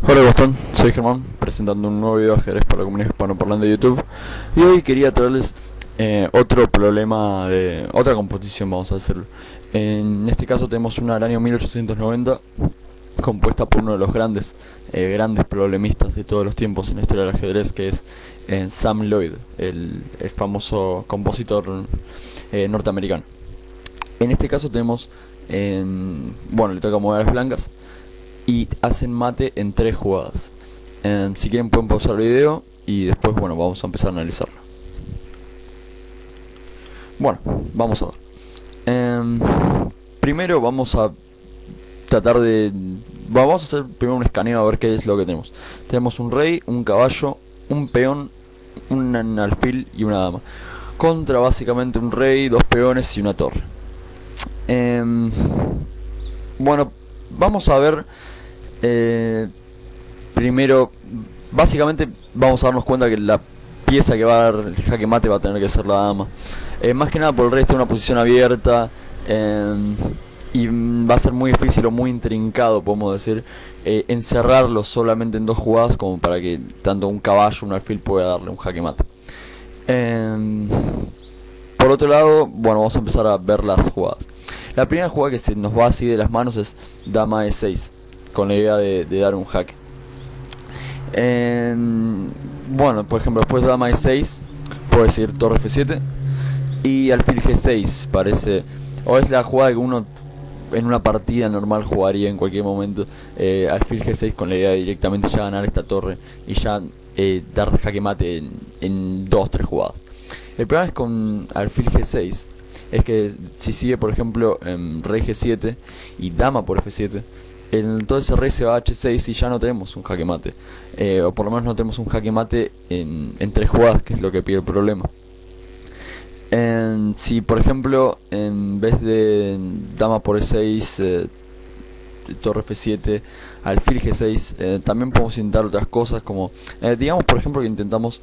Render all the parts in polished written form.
Hola, ¿cómo están? Soy Germán, presentando un nuevo video de ajedrez para la comunidad hispanoparlante de YouTube. Y hoy quería traerles otro problema de otra composición, vamos a hacerlo. En este caso tenemos una del año 1890, compuesta por uno de los grandes problemistas de todos los tiempos en la historia del ajedrez, que es Sam Lloyd, el famoso compositor norteamericano. En este caso tenemos, bueno, le toca mover a las blancas y hacen mate en 3 jugadas. Si quieren pueden pausar el video y después, bueno, vamos a empezar a analizarlo. Bueno, vamos a ver. Primero vamos a tratar de... Vamos a hacer primero un escaneo a ver qué es lo que tenemos. Tenemos un rey, un caballo, un peón, un alfil y una dama. Contra básicamente un rey, 2 peones y una torre. Bueno, vamos a ver... primero, básicamente vamos a darnos cuenta que la pieza que va a dar el jaque mate va a tener que ser la dama. Más que nada por el resto, una posición abierta, y va a ser muy difícil o muy intrincado, podemos decir, encerrarlo solamente en 2 jugadas como para que tanto un caballo o un alfil pueda darle un jaque mate. Por otro lado, bueno, vamos a empezar a ver las jugadas. La primera jugada que se nos va así de las manos es dama e6, con la idea de dar un jaque. Bueno, por ejemplo, después de dama e6 puede seguir torre f7 y alfil g6, parece, o es la jugada que uno en una partida normal jugaría en cualquier momento. Alfil g6 con la idea de directamente ya ganar esta torre y ya dar jaque mate en 2-3 jugadas. El problema es con alfil g6 es que si sigue, por ejemplo, rey g7 y dama por f7, entonces el rey se va a h6 y ya no tenemos un jaque mate, o por lo menos no tenemos un jaque mate en 3 jugadas, que es lo que pide el problema. Si por ejemplo en vez de dama por e6, torre f7, alfil g6, también podemos intentar otras cosas como, digamos por ejemplo que intentamos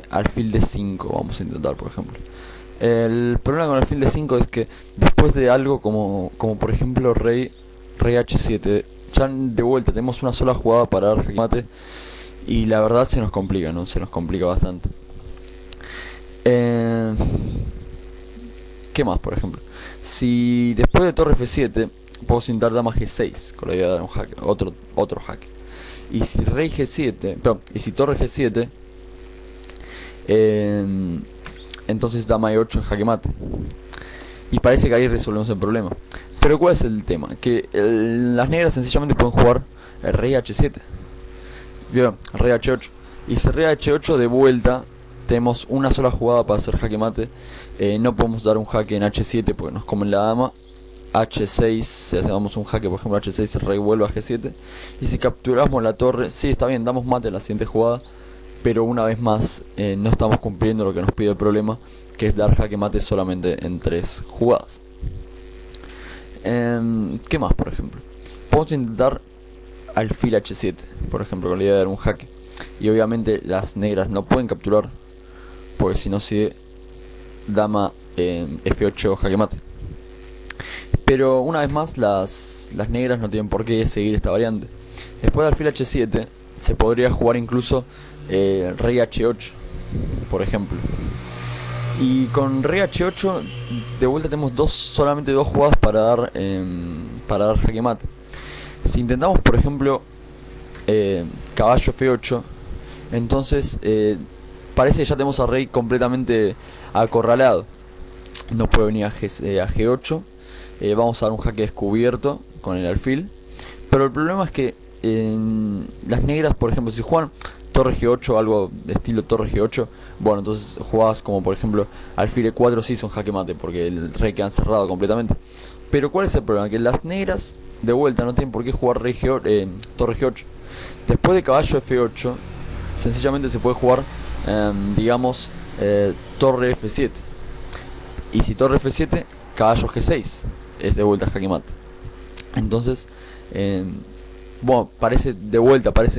alfil d5, vamos a intentar por ejemplo. El problema con alfil d5 es que después de algo como por ejemplo rey h7, ya de vuelta tenemos una sola jugada para dar jaque mate y la verdad se nos complica, ¿no? Se nos complica bastante. ¿Qué más, por ejemplo? Si después de torre f7 puedo intentar dama g6 con la idea de dar un jaque, otro jaque. Y si rey g7, perdón, y si torre g7, entonces dama e8 en jaque mate. Y parece que ahí resolvemos el problema. Pero ¿cuál es el tema? Que las negras sencillamente pueden jugar el rey h7. Bien, rey h8. Y si rey h8 de vuelta tenemos una sola jugada para hacer jaque mate. No podemos dar un jaque en h7 porque nos comen la dama. h6, si hacemos un jaque, por ejemplo h6, el rey vuelve a g7. Y si capturamos la torre, sí, está bien, damos mate en la siguiente jugada, pero una vez más no estamos cumpliendo lo que nos pide el problema, que es dar jaque mate solamente en 3 jugadas. ¿Qué más, por ejemplo? Podemos intentar alfil h7, por ejemplo, con la idea de dar un jaque. Y obviamente las negras no pueden capturar, porque si no sigue dama f8 jaque mate. Pero una vez más las negras no tienen por qué seguir esta variante. Después de alfil h7 se podría jugar incluso rey h8, por ejemplo. Y con rey h8 de vuelta tenemos solamente dos jugadas para dar jaque mate. Si intentamos por ejemplo caballo f8, entonces parece que ya tenemos al rey completamente acorralado. No puede venir a G8. Vamos a dar un jaque descubierto con el alfil. Pero el problema es que las negras, por ejemplo, si juegan torre G8, algo de estilo torre G8, bueno, entonces jugadas como por ejemplo alfil E4 sí son jaque mate, porque el rey queda encerrado completamente. Pero ¿cuál es el problema? Que las negras de vuelta no tienen por qué jugar torre G8. Después de caballo F8, sencillamente se puede jugar, digamos, torre F7. Y si torre F7, caballo G6, es de vuelta jaque mate. Entonces, bueno, parece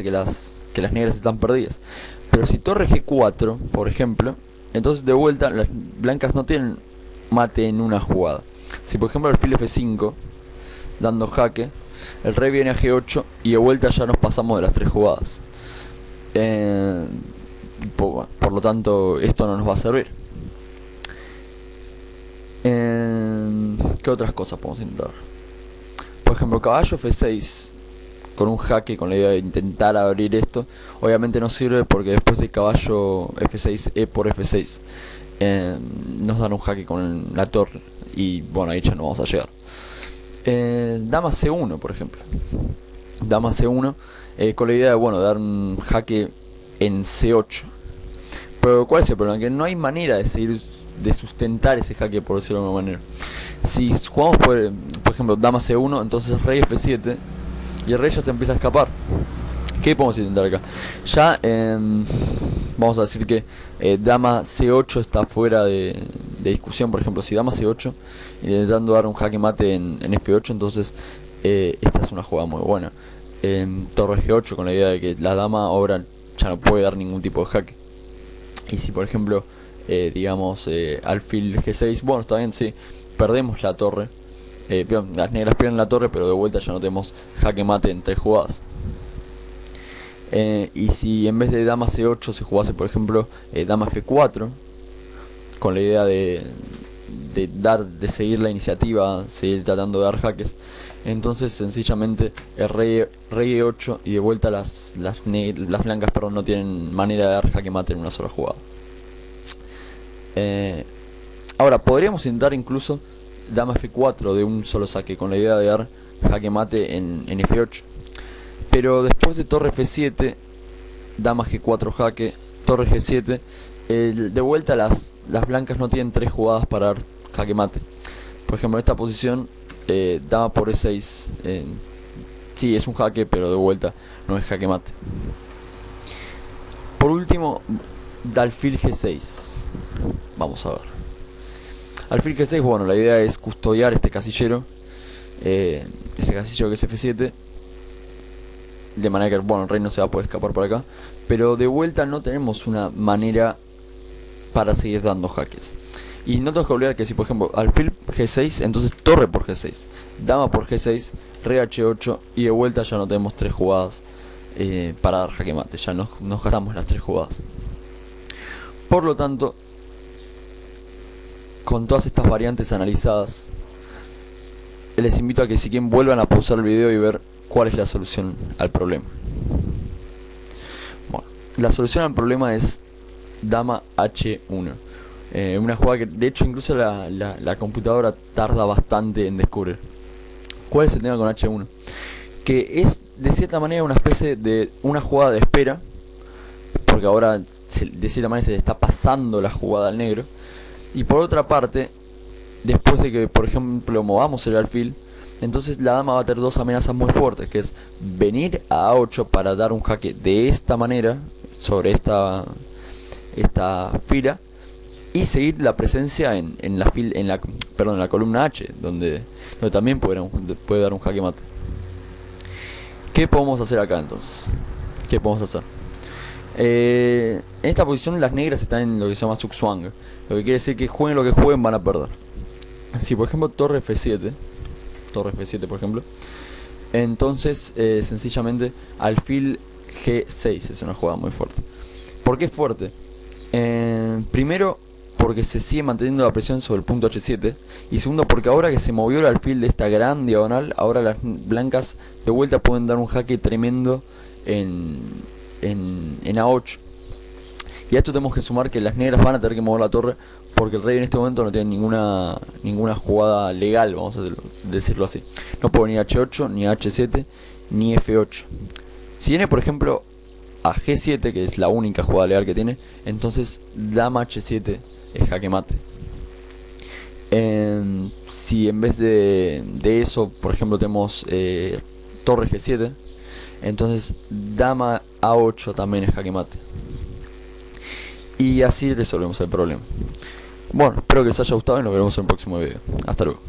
que las negras están perdidas. Pero si torre G4, por ejemplo, entonces de vuelta las blancas no tienen mate en una jugada. Si por ejemplo alfil F5, dando jaque, el rey viene a G8 y de vuelta ya nos pasamos de las 3 jugadas. Por lo tanto, esto no nos va a servir. ¿Qué otras cosas podemos intentar? Por ejemplo, caballo F6 con un jaque, con la idea de intentar abrir esto. Obviamente no sirve porque después de caballo F6, E por F6 nos dan un jaque con la torre. Y bueno, ahí ya no vamos a llegar. Dama C1, por ejemplo. Dama C1 con la idea de, bueno, dar un jaque en C8. Pero ¿cuál es el problema? Que no hay manera de seguir, de sustentar ese jaque, por decirlo de alguna manera. Si jugamos por ejemplo, dama C1, entonces rey F7 y el rey ya se empieza a escapar. ¿Qué podemos intentar acá? Ya vamos a decir que dama C8 está fuera de discusión. Por ejemplo, si dama C8 intentando dar un jaque mate en F8, entonces esta es una jugada muy buena. Torre G8 con la idea de que la dama ahora ya no puede dar ningún tipo de jaque. Y si por ejemplo digamos alfil G6, bueno, está bien, sí, perdemos la torre. Las negras pierden la torre, pero de vuelta ya no tenemos jaque mate en 3 jugadas. Y si en vez de dama C8 se jugase por ejemplo dama F4, con la idea de seguir la iniciativa, seguir tratando de dar jaques, entonces sencillamente el rey E8 y de vuelta las blancas, perdón, no tienen manera de dar jaque mate en una sola jugada. Ahora podríamos intentar incluso dama F4 de un solo saque, con la idea de dar jaque mate en F8. Pero después de torre F7, dama G4 jaque, torre G7, de vuelta las blancas no tienen 3 jugadas para dar jaque mate. Por ejemplo, en esta posición, dama por E6, sí es un jaque, pero de vuelta no es jaque mate. Por último, alfil G6. Vamos a ver. Alfil G6, bueno, la idea es custodiar este casillero, ese casillero que es F7, de manera que, bueno, el rey no se va a poder escapar por acá, pero de vuelta no tenemos una manera para seguir dando jaques. Y no tenemos que olvidar que si por ejemplo alfil G6, entonces torre por G6, dama por G6, rey H8 y de vuelta ya no tenemos 3 jugadas para dar jaque mate, ya nos gastamos las 3 jugadas. Por lo tanto, con todas estas variantes analizadas, les invito a que si quieren vuelvan a pausar el video y ver cuál es la solución al problema. Bueno, la solución al problema es dama H1. Una jugada que de hecho incluso la computadora tarda bastante en descubrir. ¿Cuál es el tema con H1? Que es de cierta manera una especie de una jugada de espera, porque ahora de cierta manera se le está pasando la jugada al negro. Y por otra parte, después de que por ejemplo movamos el alfil, entonces la dama va a tener 2 amenazas muy fuertes, que es venir a A8 para dar un jaque de esta manera sobre esta fila y seguir la presencia en la columna H, donde también puede dar un jaque mate. ¿Qué podemos hacer acá entonces? ¿Qué podemos hacer? En esta posición las negras están en lo que se llama Zugzwang, lo que quiere decir que jueguen lo que jueguen van a perder. Si por ejemplo torre F7 por ejemplo, entonces sencillamente alfil G6 es una jugada muy fuerte. ¿Por qué es fuerte? Primero porque se sigue manteniendo la presión sobre el punto H7, y segundo porque ahora que se movió el alfil de esta gran diagonal, ahora las blancas de vuelta pueden dar un jaque tremendo en A8. Y a esto tenemos que sumar que las negras van a tener que mover la torre, porque el rey en este momento no tiene ninguna jugada legal, vamos a decirlo así. No puede ni H8, ni H7, ni F8. Si viene por ejemplo a G7, que es la única jugada legal que tiene, entonces dama H7 es jaque mate. Si en vez de eso, por ejemplo, tenemos torre G7, entonces dama A8 también es jaque mate. Y así resolvemos el problema. Bueno, espero que les haya gustado y nos veremos en el próximo video. Hasta luego.